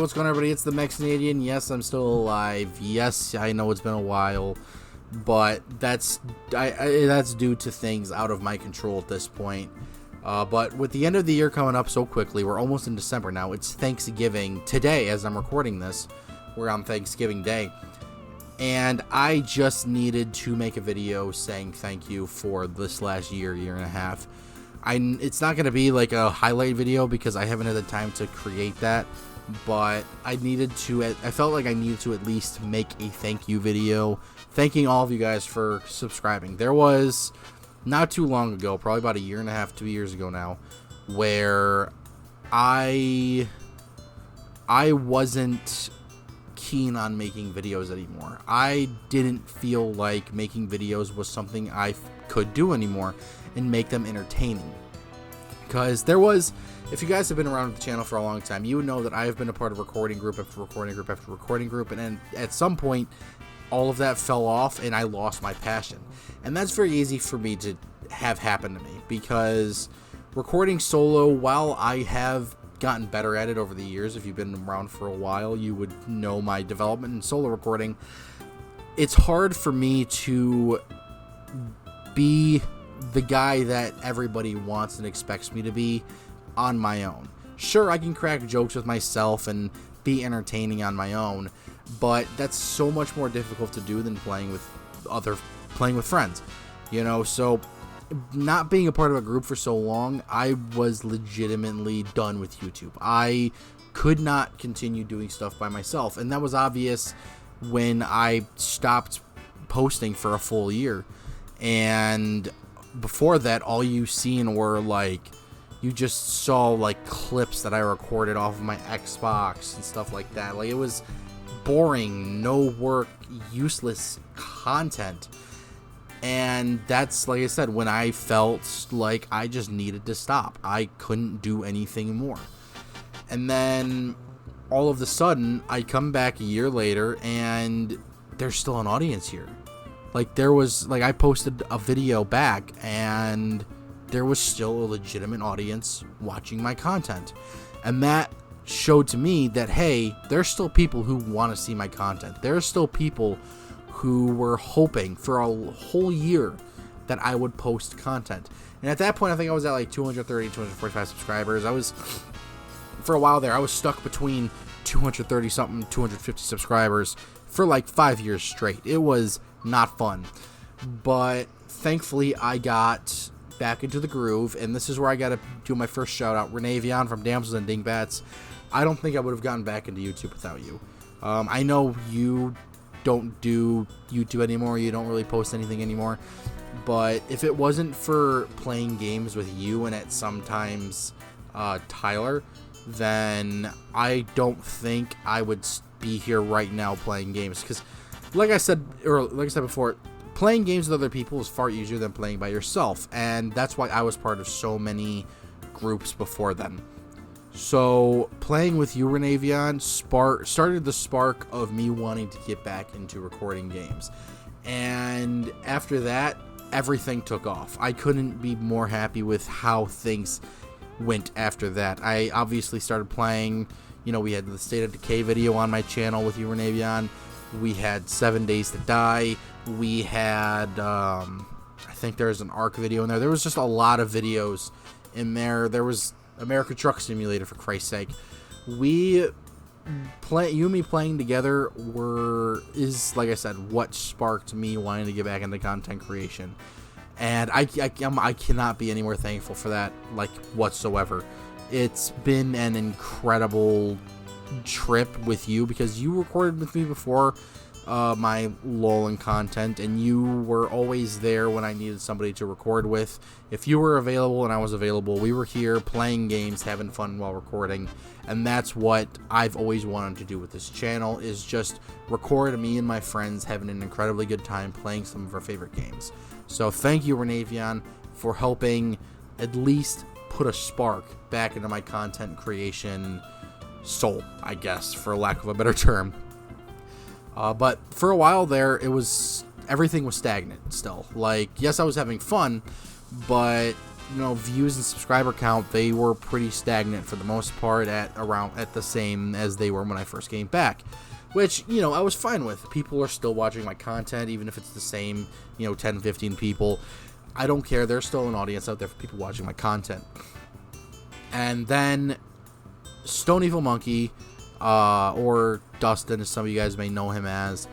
what's going on, everybody? It's the Renevion. Yes, I'm still alive. Yes, I know it's been a while, but that's due to things out of my control at this point. But with the end of the year coming up so quickly, we're almost in December now. It's Thanksgiving today as I'm recording this. We're on Thanksgiving Day. And I just needed to make a video saying thank you for this last year and a half. It's not going to be like a highlight video because I haven't had the time to create that, but I felt like I needed to at least make a thank you video thanking all of you guys for subscribing. There was not too long ago, probably about a year and a half, 2 years ago now, where I wasn't keen on making videos anymore. I didn't feel like making videos was something I could do anymore and make them entertaining. Because if you guys have been around the channel for a long time, you would know that I have been a part of recording group after recording group after recording group, and then at some point all of that fell off and I lost my passion. And that's very easy for me to have happen to me, because recording solo, while I have gotten better at it over the years, if you've been around for a while, you would know my development in solo recording. It's hard for me to be the guy that everybody wants and expects me to be on my own. Sure, I can crack jokes with myself and be entertaining on my own, but that's so much more difficult to do than playing with friends, you know. So not being a part of a group for so long, I was legitimately done with YouTube. I could not continue doing stuff by myself, and that was obvious when I stopped posting for a full year. And before that, all you seen were you just saw like clips that I recorded off of my Xbox and stuff like that. Like, it was boring, no work, useless content. And that's, like I said, when I felt like I just needed to stop. I couldn't do anything more. And then all of a sudden, I come back a year later and there's still an audience here. I posted a video back and there was still a legitimate audience watching my content. And that showed to me that, hey, there's still people who want to see my content. There's still people who were hoping for a whole year that I would post content. And at that point, I think I was at like 230, 245 subscribers. For a while there, I was stuck between 230 something, 250 subscribers for like 5 years straight. It was not fun, but thankfully I got back into the groove, and this is where I gotta do my first shout out. Renevion from Damsels and Dingbats. I don't think I would have gotten back into YouTube without you. I know you don't do YouTube anymore, you don't really post anything anymore, but if it wasn't for playing games with you and at sometimes Tyler, then I don't think I would be here right now playing games. Because like I said before, playing games with other people is far easier than playing by yourself, and that's why I was part of so many groups before then. So playing with you, Renevion, started the spark of me wanting to get back into recording games. And after that, everything took off. I couldn't be more happy with how things went after that. I obviously started playing, we had the State of Decay video on my channel with you, Renevion. We had 7 Days to Die. We had, I think there's an ARC video in there. There was just a lot of videos in there. There was American Truck Simulator, for Christ's sake. You and me playing together is, like I said, what sparked me wanting to get back into content creation. And I cannot be any more thankful for that, like, whatsoever. It's been an incredible trip with you, because you recorded with me before my LOL and content, and you were always there when I needed somebody to record with. If you were available and I was available, we were here playing games, having fun while recording. And that's what I've always wanted to do with this channel, is just record me and my friends having an incredibly good time playing some of our favorite games. So thank you, Renevion, for helping at least put a spark back into my content creation soul, I guess, for lack of a better term. But for a while there, everything was stagnant still. Like, yes, I was having fun, but views and subscriber count, they were pretty stagnant for the most part at the same as they were when I first came back, which, I was fine with. People are still watching my content, even if it's the same, 10, 15 people. I don't care. There's still an audience out there for people watching my content. And then Stone Evil Monkey, or Dustin, as some of you guys may know him as,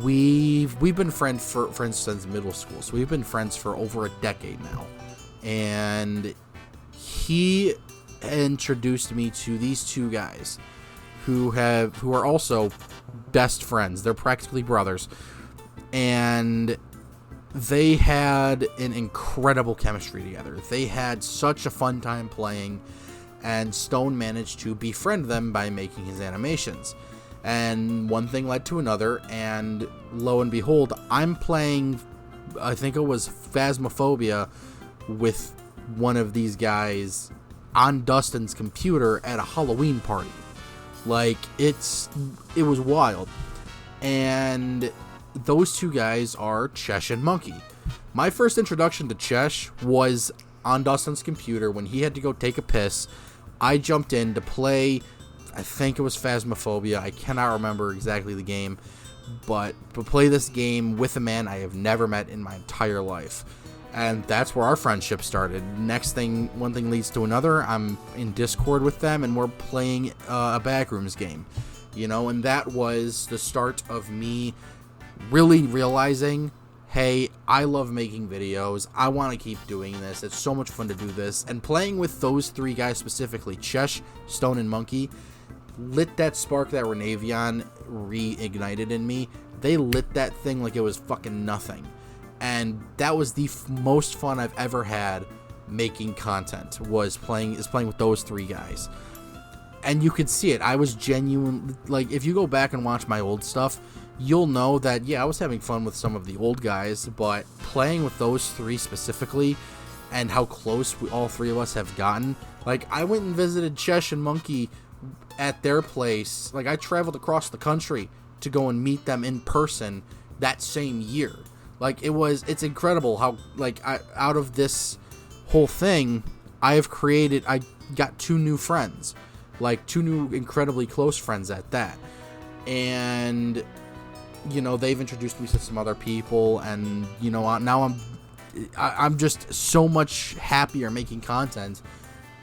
we've been friends since middle school. So we've been friends for over a decade now. And he introduced me to these two guys who are also best friends. They're practically brothers. And they had an incredible chemistry together. They had such a fun time playing, and Stone managed to befriend them by making his animations. And one thing led to another, and lo and behold, I'm playing, I think it was Phasmophobia, with one of these guys on Dustin's computer at a Halloween party. Like, it was wild. And those two guys are Chesh and Monkey. My first introduction to Chesh was on Dustin's computer when he had to go take a piss. I jumped in to play, I think it was Phasmophobia. I cannot remember exactly the game, but to play this game with a man I have never met in my entire life. And that's where our friendship started. One thing leads to another. I'm in Discord with them, and we're playing a Backrooms game. And that was the start of me really realizing, hey, I love making videos. I want to keep doing this. It's so much fun to do this. And playing with those three guys specifically, Chesh, Stone, and Monkey, lit that spark that Renevion reignited in me. They lit that thing like it was fucking nothing. And that was the most fun I've ever had making content, was playing with those three guys. And you could see it. I was genuine. Like, if you go back and watch my old stuff, you'll know that, yeah, I was having fun with some of the old guys, but playing with those three specifically, and how close all three of us have gotten. Like, I went and visited Chesh and Monkey at their place. Like, I traveled across the country to go and meet them in person that same year. Like, it's incredible how, like, out of this whole thing, I got two new friends. Like, two new incredibly close friends at that. And, they've introduced me to some other people, and, now I'm just so much happier making content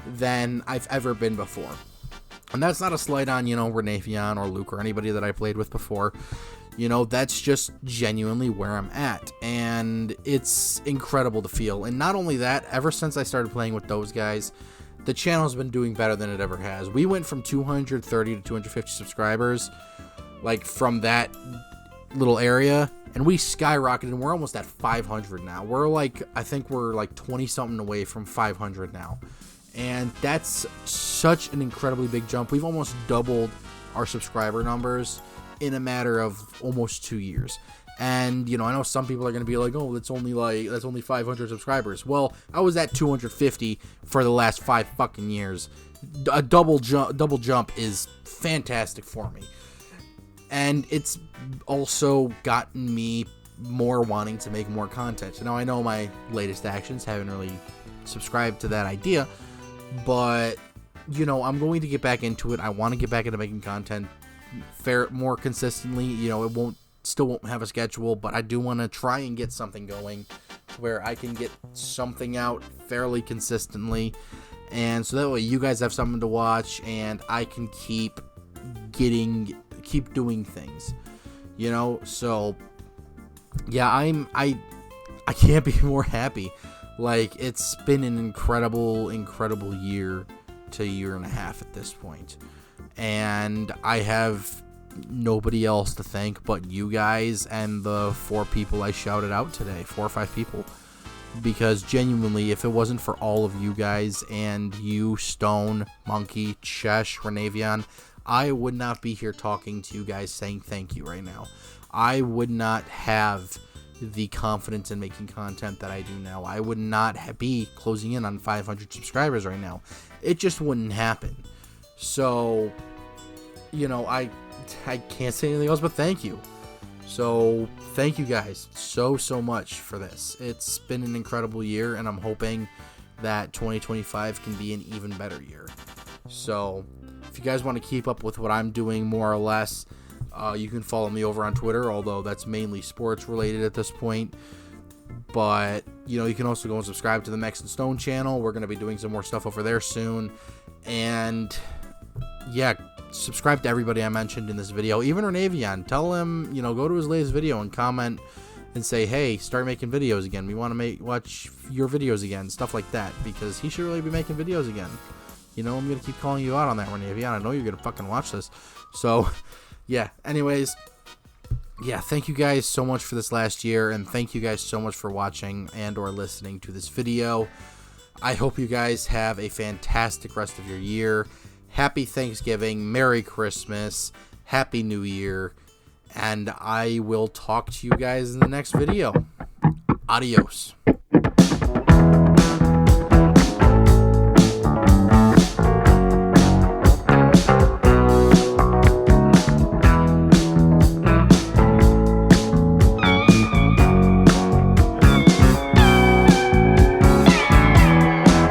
than I've ever been before. And that's not a slight on, Renevion or Luke or anybody that I played with before. That's just genuinely where I'm at. And it's incredible to feel. And not only that, ever since I started playing with those guys, the channel's been doing better than it ever has. We went from 230 to 250 subscribers, like, from that little area, and we skyrocketed, and we're almost at 500 now. I think we're like 20 something away from 500 now. And that's such an incredibly big jump. We've almost doubled our subscriber numbers in a matter of almost 2 years. And, I know some people are going to be like, oh, that's only 500 subscribers. Well, I was at 250 for the last 5 fucking years. A double jump is fantastic for me. And it's also gotten me more wanting to make more content. Now, I know my latest actions haven't really subscribed to that idea, but, I'm going to get back into it. I want to get back into making content more consistently. It still won't have a schedule, but I do want to try and get something going where I can get something out fairly consistently, and so that way you guys have something to watch, and I can keep doing things, so yeah, I can't be more happy. Like, it's been an incredible year to year and a half at this point. And I have nobody else to thank but you guys and the 4 people I shouted out today, 4 or 5 people. Because genuinely, if it wasn't for all of you guys and you, Stone, Monkey, Chesh, Renevion, I would not be here talking to you guys saying thank you right now. I would not have the confidence in making content that I do now. I would not be closing in on 500 subscribers right now. It just wouldn't happen. So, I can't say anything else but thank you. So, thank you guys so much for this. It's been an incredible year, and I'm hoping that 2025 can be an even better year. So if you guys want to keep up with what I'm doing more or less, you can follow me over on Twitter, although that's mainly sports related at this point. But, you can also go and subscribe to the Max and Stone channel. We're going to be doing some more stuff over there soon. And, yeah, subscribe to everybody I mentioned in this video. Even Renevion, tell him, go to his latest video and comment and say, hey, start making videos again. We want to watch your videos again, stuff like that, because he should really be making videos again. I'm going to keep calling you out on that, Renevion. I know you're going to fucking watch this. So, yeah, anyways, yeah, thank you guys so much for this last year, and thank you guys so much for watching and or listening to this video. I hope you guys have a fantastic rest of your year. Happy Thanksgiving, Merry Christmas, Happy New Year, and I will talk to you guys in the next video. Adios.